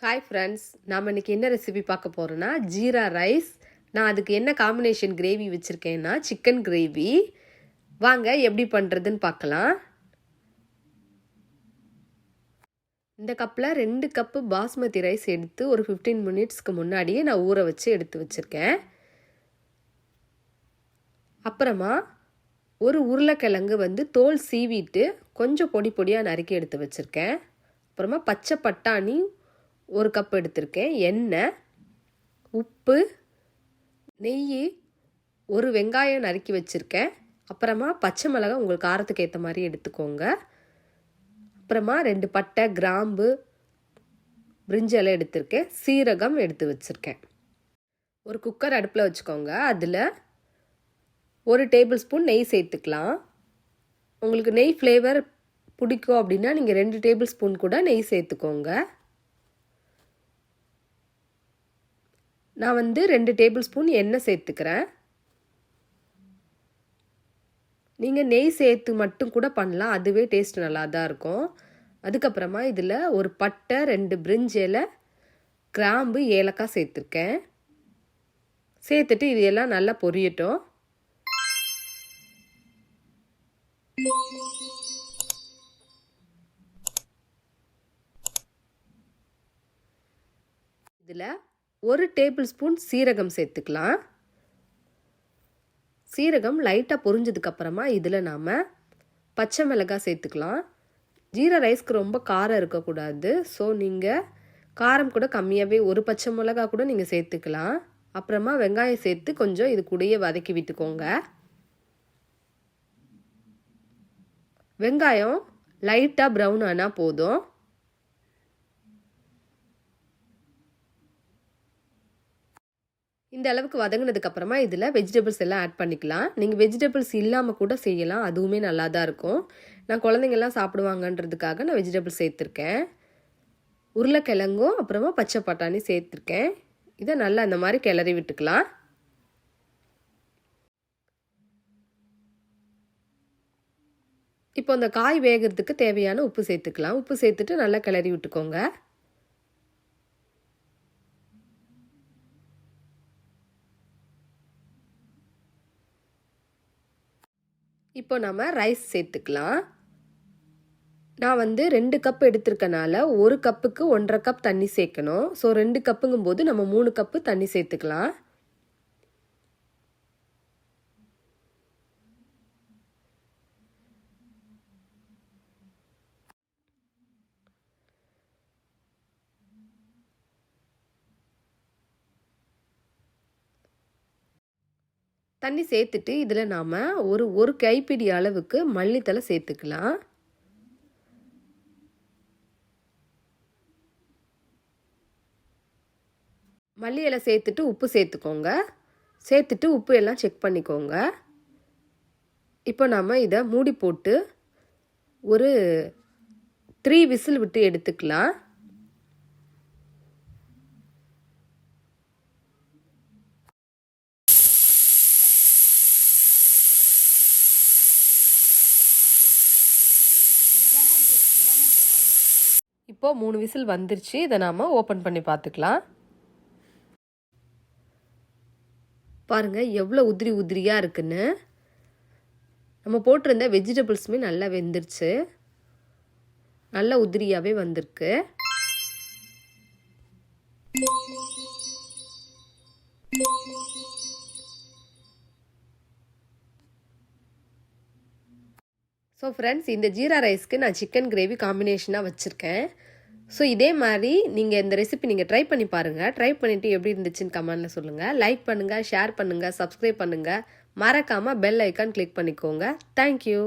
Hi friends, நாம் இன்றைக்கி என்ன ரெசிபி பார்க்க போகிறோன்னா ஜீரா ரைஸ். நான் அதுக்கு என்ன காம்பினேஷன் கிரேவி வச்சுருக்கேன்னா சிக்கன் கிரேவி. வாங்க எப்படி பண்ணுறதுன்னு பார்க்கலாம். இந்த கப்பில் 2 கப்பு பாஸ்மதி ரைஸ் எடுத்து ஒரு 15 மினிட்ஸ்க்கு முன்னாடியே நான் ஊற வச்சு எடுத்து வச்சுருக்கேன். அப்புறமா ஒரு உருளைக்கிழங்கு தோல் சீவிட்டு கொஞ்சம் பொடி பொடியாக நறுக்கி எடுத்து வச்சுருக்கேன். அப்புறமா பச்சை பட்டாணி 1 கப் எடுத்திருக்கேன். எண்ணெய், உப்பு, நெய், ஒரு வெங்காயம் நறுக்கி வச்சுருக்கேன். அப்புறமா பச்சை மிளகாய் உங்கள் காரத்துக்கு ஏற்ற மாதிரி எடுத்துக்கோங்க. அப்புறமா 2 பட்டை, கிராம்பு, பிரிஞ்சி இலை எடுத்திருக்கேன். சீரகம் எடுத்து வச்சுருக்கேன். ஒரு குக்கர் அடுப்பில் வச்சுக்கோங்க. அதில் 1 டேபிள் ஸ்பூன் நெய் சேர்த்துக்கலாம். உங்களுக்கு நெய் ஃப்ளேவர் பிடிக்கும் அப்படின்னா நீங்கள் 2 டேபிள் ஸ்பூன் கூட நெய் சேர்த்துக்கோங்க. நான் 2 டேபிள் ஸ்பூன் எண்ணெய் சேர்த்துக்கிறேன். நீங்கள் நெய் சேர்த்து மட்டும் கூட பண்ணலாம், அதுவே டேஸ்ட் நல்லா தான் இருக்கும். அதுக்கப்புறமா இதில் ஒரு பட்டை, 2 பிரிஞ்சி இலை, கிராம்பு, ஏலக்காய் சேர்த்துருக்கேன். சேர்த்துட்டு இது எல்லாம் நல்லா பொரியட்டும். இதில் 1 டேபிள் ஸ்பூன் சீரகம் சேர்த்துக்கலாம். சீரகம் லைட்டாக பொரிஞ்சதுக்கப்புறமா இதில் நாம் பச்சை மிளகாய் சேர்த்துக்கலாம். ஜீரா ரைஸ்க்கு ரொம்ப காரம் இருக்கக்கூடாது. ஸோ நீங்கள் காரம் கூட கம்மியாகவே 1 பச்சை மிளகாய் கூட நீங்கள் சேர்த்துக்கலாம். அப்புறமா வெங்காயம் சேர்த்து கொஞ்சம் இது கூடயே வதக்கி விட்டுக்கோங்க. வெங்காயம் லைட்டாக ப்ரௌன் ஆனால் போதும். இந்த அளவுக்கு வதங்கினதுக்கப்புறமா இதில் வெஜிடபிள்ஸ் எல்லாம் ஆட் பண்ணிக்கலாம். நீங்கள் வெஜிடபிள்ஸ் இல்லாமல் கூட செய்யலாம், அதுவுமே நல்லா தான் இருக்கும். நான் குழந்தைங்கள்லாம் சாப்பிடுவாங்கன்றதுக்காக நான் வெஜிடபிள்ஸ் சேர்த்துருக்கேன். உருளைக்கிழங்கும் அப்புறமா பச்சை பட்டாணி சேர்த்துருக்கேன். இதை நல்லா இந்த மாதிரி கிளறி விட்டுக்கலாம். இப்போ அந்த காய் வேகிறதுக்கு தேவையான உப்பு சேர்த்துக்கலாம். உப்பு சேர்த்துட்டு நல்லா கிளறி விட்டுக்கோங்க. இப்போ நம்ம ரைஸ் சேர்த்துக்கலாம். நான் 2 கப் எடுத்திருக்கனால 1 கப்புக்கு 1.5 கப் தண்ணி சேர்க்கணும். ஸோ 2 கப்புங்கும் போது நம்ம 3 கப்பு தண்ணி சேர்த்துக்கலாம். தண்ணி சேர்த்துட்டு இதில் நாம் ஒரு கைப்பிடி அளவுக்கு மல்லித்தலை சேர்த்துக்கலாம். மல்லி இலை சேர்த்துட்டு உப்பு சேர்த்துக்கோங்க. சேர்த்துட்டு உப்பு எல்லாம் செக் பண்ணிக்கோங்க. இப்போ நாம் இதை மூடி போட்டு ஒரு 3 விசில் விட்டு எடுத்துக்கலாம். இப்போ 3 விசில் வந்துருச்சு. இதை நாம் ஓப்பன் பண்ணி பார்த்துக்கலாம். பாருங்கள் எவ்வளோ உதிரி உதிரியாக இருக்குன்னு. நம்ம போட்டிருந்த வெஜிடபிள்ஸுமே நல்லா வெந்துருச்சு. நல்ல உதிரியாகவே வந்திருக்கு. ஸோ ஃப்ரெண்ட்ஸ், இந்த ஜீரா ரைஸ்க்கு நான் சிக்கன் கிரேவி காம்பினேஷனாக வச்சுருக்கேன். ஸோ இதே மாதிரி நீங்கள் இந்த ரெசிபி நீங்கள் ட்ரை பண்ணி பாருங்கள். ட்ரை பண்ணிவிட்டு எப்படி இருந்துச்சுன்னு கமெண்ட்டில் சொல்லுங்கள். லைக் பண்ணுங்கள், ஷேர் பண்ணுங்கள், சப்ஸ்கிரைப் பண்ணுங்கள். மறக்காமல் பெல் ஐக்கான் கிளிக் பண்ணிக்கோங்க. தேங்க்யூ.